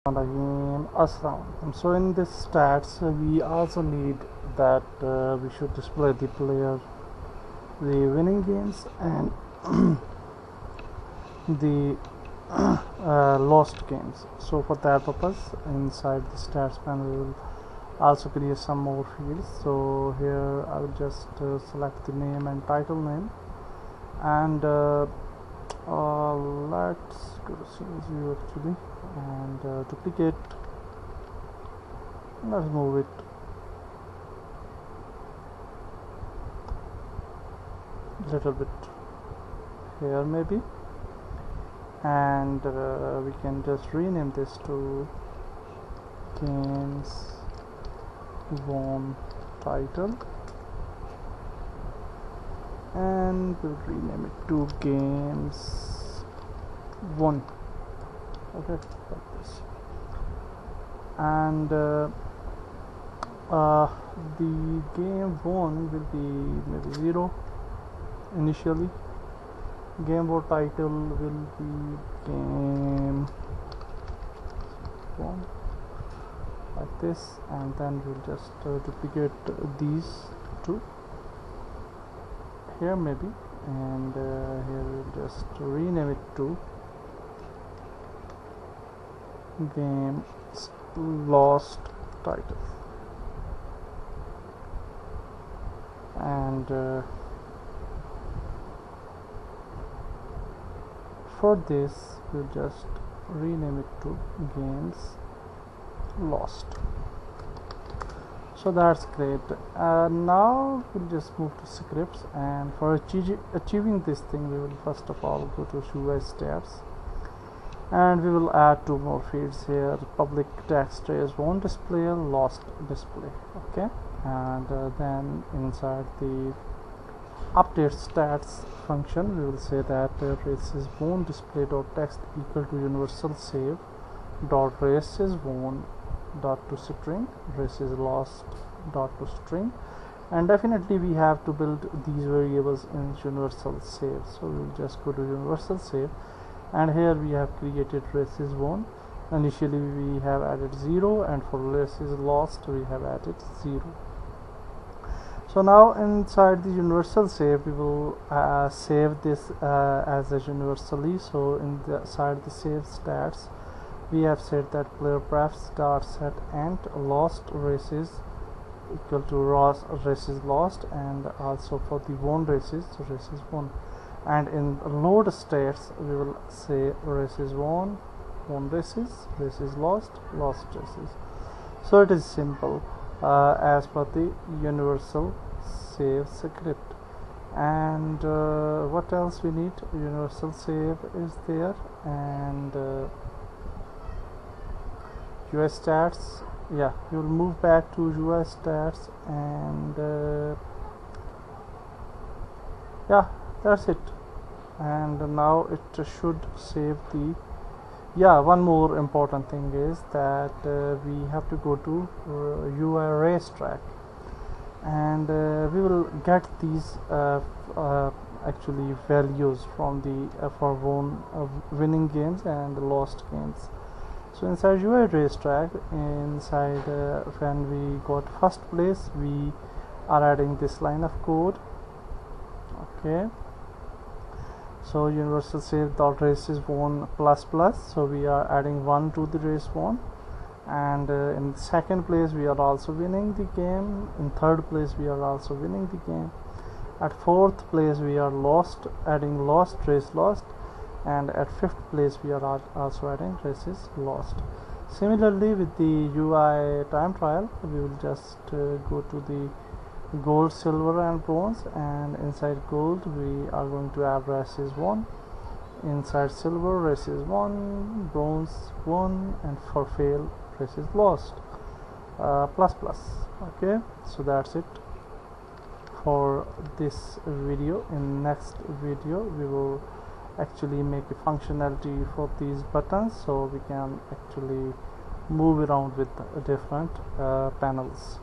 Assalamualaikum. So in this stats we also need that we should display the player, the winning games and the lost games. So for that purpose, inside the stats panel we will also create some more fields. So here I will just select the name and title name, and let's go to sales view actually, and duplicate. Let's move it a little bit here maybe, and we can just rename this to games won title, and we'll rename it to games won. Okay, like this. And the game won will be maybe 0 initially. Game won title will be game won, like this, and then we'll just duplicate these two here maybe, and here we'll just rename it to game lost title, and for this we'll just rename it to games lost. So that's great. Now we'll just move to scripts, and for achieving this thing we will first of all go to UI stats, and we will add 2 more fields here. Public text is won display, lost display. Okay, and then inside the update stats function we will say that race is won display dot text equal to universal save dot race is won dot to string, race is lost dot to string, and definitely we have to build these variables in universal save. So we will just go to universal save, and here we have created race is won. Initially we have added 0, and for race is lost we have added 0. So now inside the universal save we will save this as a universally. So inside the save stats we have said that player prefs dot set ent lost races equal to races lost, and also for the won races won, and in load states we will say races won races lost races. So it is simple as per the universal save script. And what else we need? Universal save is there, and UI stats, yeah, you will move back to UI stats, and yeah, that's it. And now it should save the, yeah, one more important thing is that we have to go to UI racetrack, and we will get these actually values from the for winning games and lost games. So inside UI racetrack, inside when we got first place, we are adding this line of code. Okay, so universal save dot race is won plus plus, so we are adding 1 to the race won, and in second place we are also winning the game, in third place we are also winning the game, at fourth place we are lost, adding lost race lost, and at fifth place we are also adding races lost. Similarly with the UI time trial, we will just go to the gold, silver and bronze, and inside gold we are going to add races won, inside silver races won, bronze won, and for fail races lost plus plus. Okay, so that's it for this video. In next video we will actually make a functionality for these buttons, so we can actually move around with different panels.